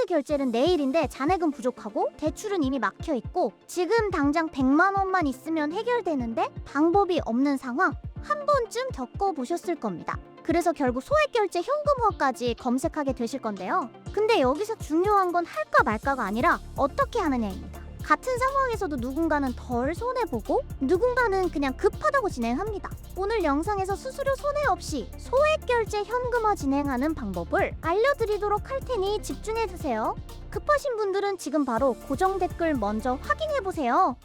결제는 내일인데 잔액은 부족하고 대출은 이미 막혀있고 지금 당장 100만 원만 있으면 해결되는데 방법이 없는 상황 한 번쯤 겪어보셨을 겁니다. 그래서 결국 소액결제 현금화까지 검색하게 되실 건데요. 근데 여기서 중요한 건 할까 말까가 아니라 어떻게 하느냐입니다. 같은 상황에서도 누군가는 덜 손해보고 누군가는 그냥 급하다고 진행합니다. 오늘 영상에서 수수료 손해 없이 소액결제 현금화 진행하는 방법을 알려드리도록 할 테니 집중해주세요. 급하신 분들은 지금 바로 고정 댓글 먼저 확인해보세요.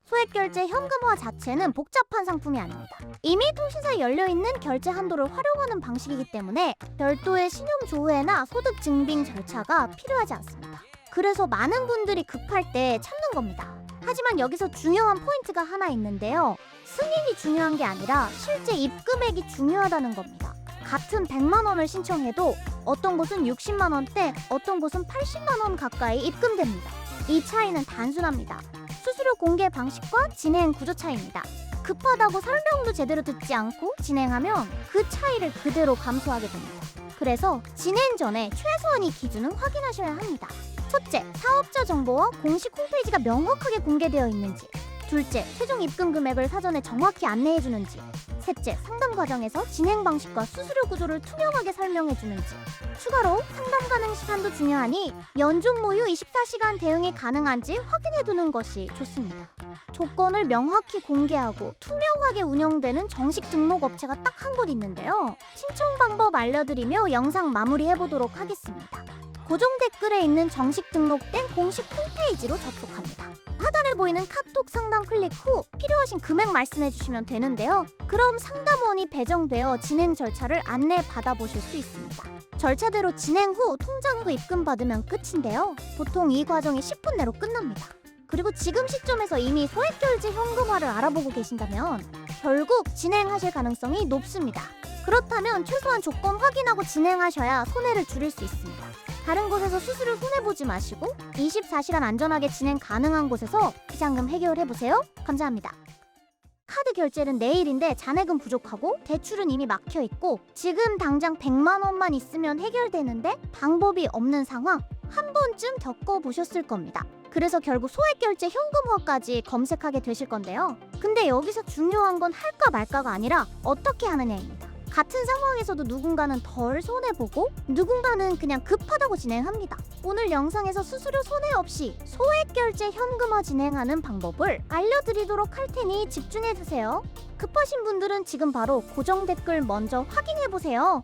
소액결제 현금화 자체는 복잡한 상품이 아닙니다. 이미 통신사에 열려있는 결제 한도를 활용하는 방식이기 때문에 별도의 신용조회나 소득증빙 절차가 필요하지 않습니다. 그래서 많은 분들이 급할 때 참는 겁니다. 하지만 여기서 중요한 포인트가 하나 있는데요. 승인이 중요한 게 아니라 실제 입금액이 중요하다는 겁니다. 같은 100만 원을 신청해도 어떤 곳은 60만 원대, 어떤 곳은 80만 원 가까이 입금됩니다. 이 차이는 단순합니다. 수수료 공개 방식과 진행 구조 차이입니다. 급하다고 설명도 제대로 듣지 않고 진행하면 그 차이를 그대로 감수하게 됩니다. 그래서 진행 전에 최소한 이 기준은 확인하셔야 합니다. 첫째, 사업자 정보와 공식 홈페이지가 명확하게 공개되어 있는지. 둘째, 최종 입금 금액을 사전에 정확히 안내해주는지. 셋째, 상담 과정에서 진행 방식과 수수료 구조를 투명하게 설명해주는지. 추가로 상담 가능 시간도 중요하니 연중 무휴 24시간 대응이 가능한지 확인해두는 것이 좋습니다. 조건을 명확히 공개하고 투명하게 운영되는 정식 등록 업체가 딱 한 곳 있는데요. 신청 방법 알려드리며 영상 마무리해보도록 하겠습니다. 고정 댓글에 있는 정식 등록된 공식 홈페이지로 접속합니다. 하단에 보이는 카톡 상담 클릭 후 필요하신 금액 말씀해주시면 되는데요. 그럼 상담원이 배정되어 진행 절차를 안내 받아보실 수 있습니다. 절차대로 진행 후 통장으로 입금 받으면 끝인데요. 보통 이 과정이 10분 내로 끝납니다. 그리고 지금 시점에서 이미 소액결제 현금화를 알아보고 계신다면 결국 진행하실 가능성이 높습니다. 그렇다면 최소한 조건 확인하고 진행하셔야 손해를 줄일 수 있습니다. 다른 곳에서 수수료 손해보지 마시고 24시간 안전하게 진행 가능한 곳에서 비상금 해결해보세요. 감사합니다. 카드 결제는 내일인데 잔액은 부족하고 대출은 이미 막혀있고 지금 당장 100만 원만 있으면 해결되는데 방법이 없는 상황 한 번쯤 겪어보셨을 겁니다. 그래서 결국 소액결제 현금화까지 검색하게 되실 건데요. 근데 여기서 중요한 건 할까 말까가 아니라 어떻게 하느냐입니다. 같은 상황에서도 누군가는 덜 손해보고 누군가는 그냥 급하다고 진행합니다. 오늘 영상에서 수수료 손해 없이 소액결제 현금화 진행하는 방법을 알려드리도록 할 테니 집중해주세요. 급하신 분들은 지금 바로 고정 댓글 먼저 확인해보세요.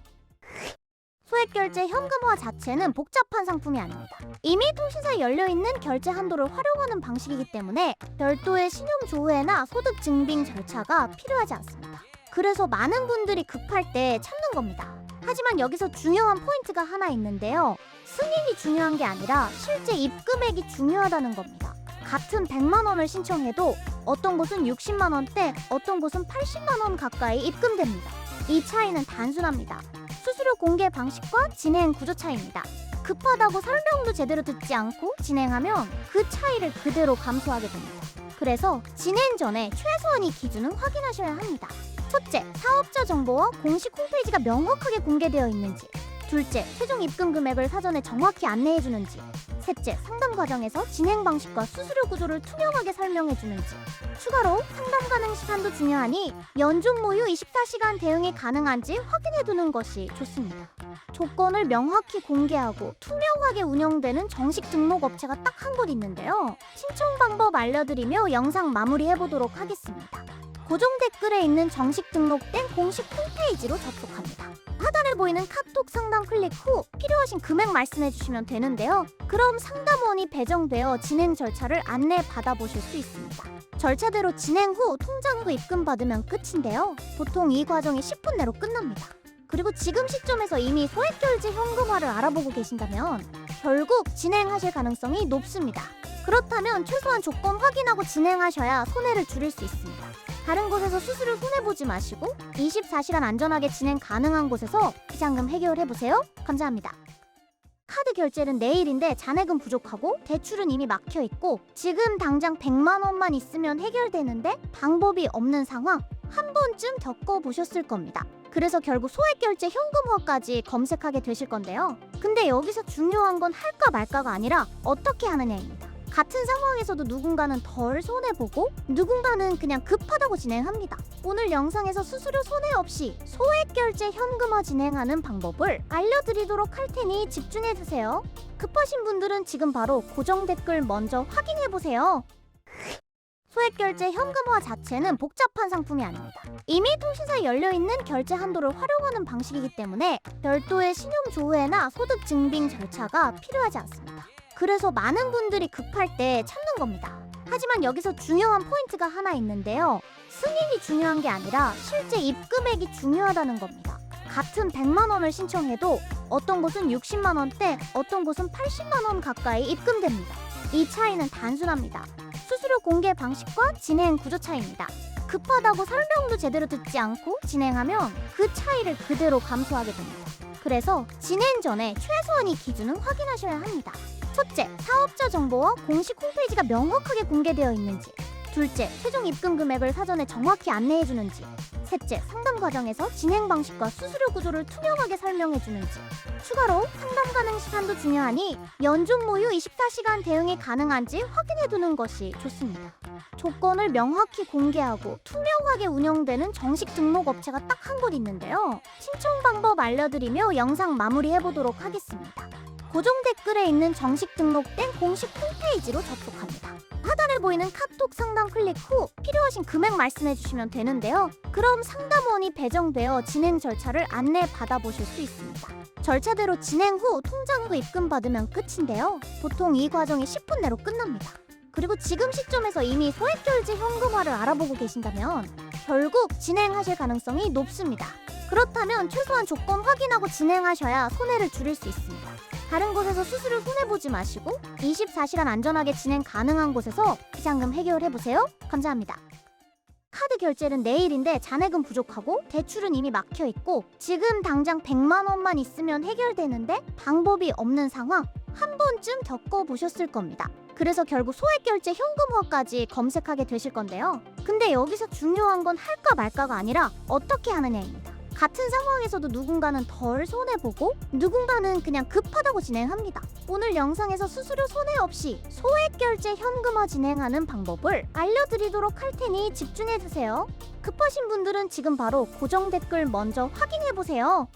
소액결제 현금화 자체는 복잡한 상품이 아닙니다. 이미 통신사에 열려있는 결제 한도를 활용하는 방식이기 때문에 별도의 신용조회나 소득증빙 절차가 필요하지 않습니다. 그래서 많은 분들이 급할 때 참는 겁니다. 하지만 여기서 중요한 포인트가 하나 있는데요. 승인이 중요한 게 아니라 실제 입금액이 중요하다는 겁니다. 같은 100만 원을 신청해도 어떤 곳은 60만 원대, 어떤 곳은 80만 원 가까이 입금됩니다. 이 차이는 단순합니다. 수수료 공개 방식과 진행 구조 차이입니다. 급하다고 설명도 제대로 듣지 않고 진행하면 그 차이를 그대로 감수하게 됩니다. 그래서 진행 전에 최소한 이 기준은 확인하셔야 합니다. 첫째, 사업자 정보와 공식 홈페이지가 명확하게 공개되어 있는지. 둘째, 최종 입금 금액을 사전에 정확히 안내해주는지. 셋째, 상담 과정에서 진행 방식과 수수료 구조를 투명하게 설명해주는지. 추가로 상담 가능 시간도 중요하니 연중 무휴 24시간 대응이 가능한지 확인해두는 것이 좋습니다. 조건을 명확히 공개하고 투명하게 운영되는 정식 등록 업체가 딱 한 곳 있는데요. 신청 방법 알려드리며 영상 마무리해보도록 하겠습니다. 고정 댓글에 있는 정식 등록된 공식 홈페이지로 접속합니다. 하단에 보이는 카톡 상담 클릭 후 필요하신 금액 말씀해주시면 되는데요. 그럼 상담원이 배정되어 진행 절차를 안내 받아보실 수 있습니다. 절차대로 진행 후 통장으로 입금 받으면 끝인데요. 보통 이 과정이 10분 내로 끝납니다. 그리고 지금 시점에서 이미 소액결제 현금화를 알아보고 계신다면 결국 진행하실 가능성이 높습니다. 그렇다면 최소한 조건 확인하고 진행하셔야 손해를 줄일 수 있습니다. 다른 곳에서 수수료 손해보지 마시고 24시간 안전하게 진행 가능한 곳에서 비상금 해결해보세요. 감사합니다. 카드 결제는 내일인데 잔액은 부족하고 대출은 이미 막혀있고 지금 당장 100만 원만 있으면 해결되는데 방법이 없는 상황 한 번쯤 겪어보셨을 겁니다. 그래서 결국 소액결제 현금화까지 검색하게 되실 건데요. 근데 여기서 중요한 건 할까 말까가 아니라 어떻게 하느냐입니다. 같은 상황에서도 누군가는 덜 손해보고 누군가는 그냥 급하다고 진행합니다. 오늘 영상에서 수수료 손해 없이 소액 결제 현금화 진행하는 방법을 알려드리도록 할 테니 집중해주세요. 급하신 분들은 지금 바로 고정 댓글 먼저 확인해보세요. 소액결제 현금화 자체는 복잡한 상품이 아닙니다. 이미 통신사에 열려있는 결제 한도를 활용하는 방식이기 때문에 별도의 신용조회나 소득증빙 절차가 필요하지 않습니다. 그래서 많은 분들이 급할 때 찾는 겁니다. 하지만 여기서 중요한 포인트가 하나 있는데요. 승인이 중요한 게 아니라 실제 입금액이 중요하다는 겁니다. 같은 100만 원을 신청해도 어떤 곳은 60만 원대, 어떤 곳은 80만 원 가까이 입금됩니다. 이 차이는 단순합니다. 수수료 공개 방식과 진행 구조 차이입니다. 급하다고 설명도 제대로 듣지 않고 진행하면 그 차이를 그대로 감수하게 됩니다. 그래서 진행 전에 최소한의 기준은 확인하셔야 합니다. 첫째, 사업자 정보와 공식 홈페이지가 명확하게 공개되어 있는지. 둘째, 최종 입금 금액을 사전에 정확히 안내해주는지. 셋째, 상담 과정에서 진행 방식과 수수료 구조를 투명하게 설명해주는지. 추가로 상담 가능 시간도 중요하니 연중 무휴 24시간 대응이 가능한지 확인해두는 것이 좋습니다. 조건을 명확히 공개하고 투명하게 운영되는 정식 등록 업체가 딱 한 곳 있는데요. 신청 방법 알려드리며 영상 마무리해보도록 하겠습니다. 고정 댓글에 있는 정식 등록된 공식 홈페이지로 접속합니다. 하단에 보이는 카톡 상담 클릭 후 필요하신 금액 말씀해주시면 되는데요. 그럼 상담원이 배정되어 진행 절차를 안내 받아보실 수 있습니다. 절차대로 진행 후 통장으로 입금 받으면 끝인데요. 보통 이 과정이 10분 내로 끝납니다. 그리고 지금 시점에서 이미 소액결제 현금화를 알아보고 계신다면 결국 진행하실 가능성이 높습니다. 그렇다면 최소한 조건 확인하고 진행하셔야 손해를 줄일 수 있습니다. 다른 곳에서 수수료 손해보지 마시고 24시간 안전하게 진행 가능한 곳에서 비상금 해결해보세요. 감사합니다. 카드 결제는 내일인데 잔액은 부족하고 대출은 이미 막혀있고 지금 당장 100만 원만 있으면 해결되는데 방법이 없는 상황 한 번쯤 겪어보셨을 겁니다. 그래서 결국 소액결제 현금화까지 검색하게 되실 건데요. 근데 여기서 중요한 건 할까 말까가 아니라 어떻게 하느냐입니다. 같은 상황에서도 누군가는 덜 손해보고 누군가는 그냥 급하다고 진행합니다. 오늘 영상에서 수수료 손해 없이 소액결제 현금화 진행하는 방법을 알려드리도록 할 테니 집중해주세요. 급하신 분들은 지금 바로 고정 댓글 먼저 확인해보세요.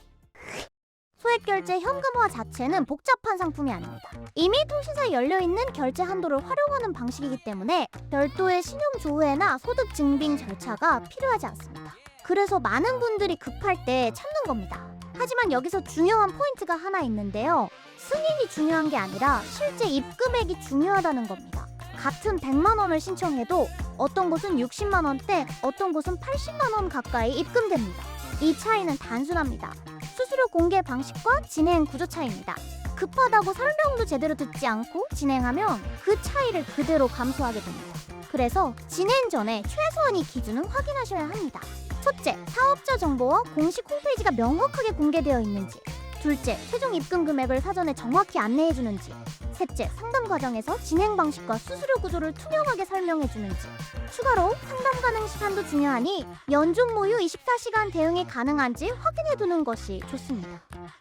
소액결제 현금화 자체는 복잡한 상품이 아닙니다. 이미 통신사에 열려있는 결제 한도를 활용하는 방식이기 때문에 별도의 신용조회나 소득증빙 절차가 필요하지 않습니다. 그래서 많은 분들이 급할 때 찾는 겁니다. 하지만 여기서 중요한 포인트가 하나 있는데요. 승인이 중요한 게 아니라 실제 입금액이 중요하다는 겁니다. 같은 100만 원을 신청해도 어떤 곳은 60만 원대, 어떤 곳은 80만 원 가까이 입금됩니다. 이 차이는 단순합니다. 수수료 공개 방식과 진행 구조 차이입니다. 급하다고 설명도 제대로 듣지 않고 진행하면 그 차이를 그대로 감수하게 됩니다. 그래서 진행 전에 최소한의 기준은 확인하셔야 합니다. 첫째, 사업자 정보와 공식 홈페이지가 명확하게 공개되어 있는지. 둘째, 최종 입금 금액을 사전에 정확히 안내해주는지. 셋째, 상담 과정에서 진행 방식과 수수료 구조를 투명하게 설명해주는지. 추가로 상담 가능 시간도 중요하니 연중 무휴 24시간 대응이 가능한지 확인해두는 것이 좋습니다.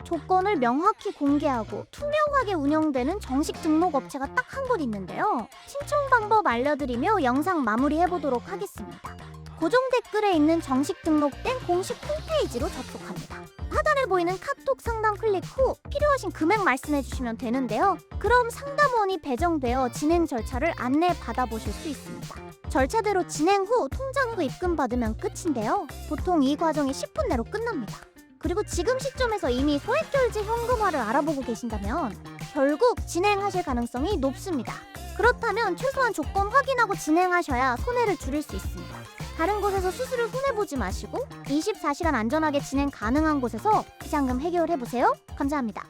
조건을 명확히 공개하고 투명하게 운영되는 정식 등록 업체가 딱 한 곳 있는데요. 신청 방법 알려드리며 영상 마무리해보도록 하겠습니다. 고정 댓글에 있는 정식 등록된 공식 홈페이지로 접속합니다. 하단에 보이는 카톡 상담 클릭 후 필요하신 금액 말씀해주시면 되는데요. 그럼 상담원이 배정되어 진행 절차를 안내 받아보실 수 있습니다. 절차대로 진행 후 통장으로 입금 받으면 끝인데요. 보통 이 과정이 10분 내로 끝납니다. 그리고 지금 시점에서 이미 소액결제 현금화를 알아보고 계신다면 결국 진행하실 가능성이 높습니다. 그렇다면 최소한 조건 확인하고 진행하셔야 손해를 줄일 수 있습니다. 다른 곳에서 수수료 손해보지 마시고 24시간 안전하게 진행 가능한 곳에서 비상금 해결해보세요. 감사합니다.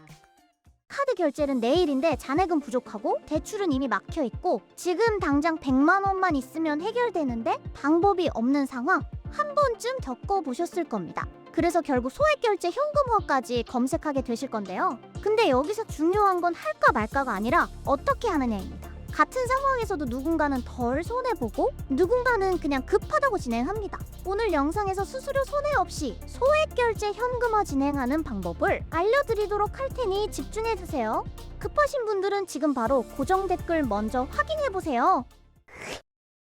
카드 결제는 내일인데 잔액은 부족하고 대출은 이미 막혀있고 지금 당장 100만 원만 있으면 해결되는데 방법이 없는 상황 한 번쯤 겪어보셨을 겁니다. 그래서 결국 소액결제 현금화까지 검색하게 되실 건데요. 근데 여기서 중요한 건 할까 말까가 아니라 어떻게 하느냐입니다. 같은 상황에서도 누군가는 덜 손해보고 누군가는 그냥 급하다고 진행합니다. 오늘 영상에서 수수료 손해 없이 소액 결제 현금화 진행하는 방법을 알려드리도록 할 테니 집중해주세요. 급하신 분들은 지금 바로 고정 댓글 먼저 확인해보세요.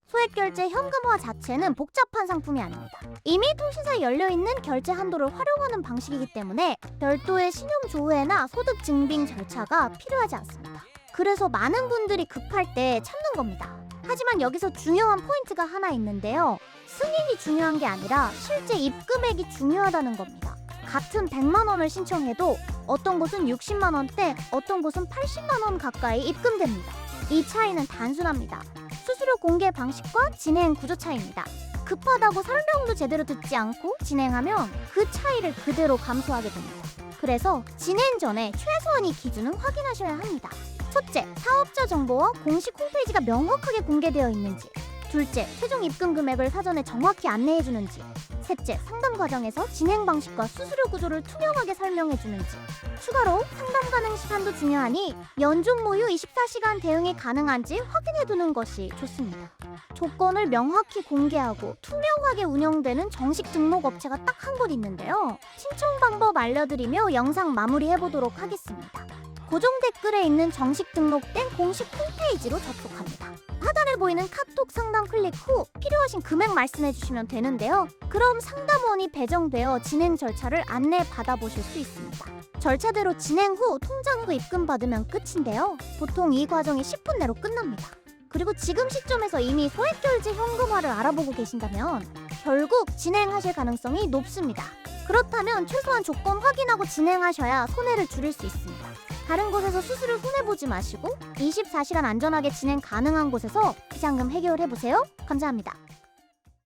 소액 결제 현금화 자체는 복잡한 상품이 아닙니다. 이미 통신사에 열려있는 결제 한도를 활용하는 방식이기 때문에 별도의 신용 조회나 소득 증빙 절차가 필요하지 않습니다. 그래서 많은 분들이 급할 때 참는 겁니다. 하지만 여기서 중요한 포인트가 하나 있는데요. 승인이 중요한 게 아니라 실제 입금액이 중요하다는 겁니다. 같은 100만 원을 신청해도 어떤 곳은 60만 원대, 어떤 곳은 80만 원 가까이 입금됩니다. 이 차이는 단순합니다. 수수료 공개 방식과 진행 구조 차이입니다. 급하다고 설명도 제대로 듣지 않고 진행하면 그 차이를 그대로 감수하게 됩니다. 그래서 진행 전에 최소한 이 기준은 확인하셔야 합니다. 첫째, 사업자 정보와 공식 홈페이지가 명확하게 공개되어 있는지. 둘째, 최종 입금 금액을 사전에 정확히 안내해주는지. 셋째, 상담 과정에서 진행 방식과 수수료 구조를 투명하게 설명해주는지. 추가로 상담 가능 시간도 중요하니 연중 무휴 24시간 대응이 가능한지 확인해두는 것이 좋습니다. 조건을 명확히 공개하고 투명하게 운영되는 정식 등록 업체가 딱 한 곳 있는데요. 신청 방법 알려드리며 영상 마무리해보도록 하겠습니다. 고정 댓글에 있는 정식 등록된 공식 홈페이지로 접속합니다. 하단에 보이는 카톡 상담 클릭 후 필요하신 금액 말씀해주시면 되는데요. 그럼 상담원이 배정되어 진행 절차를 안내 받아보실 수 있습니다. 절차대로 진행 후 통장으로 입금 받으면 끝인데요. 보통 이 과정이 10분 내로 끝납니다. 그리고 지금 시점에서 이미 소액결제 현금화를 알아보고 계신다면 결국 진행하실 가능성이 높습니다. 그렇다면 최소한 조건 확인하고 진행하셔야 손해를 줄일 수 있습니다. 다른 곳에서 수수료 손해보지 마시고 24시간 안전하게 진행 가능한 곳에서 비상금 해결해보세요. 감사합니다.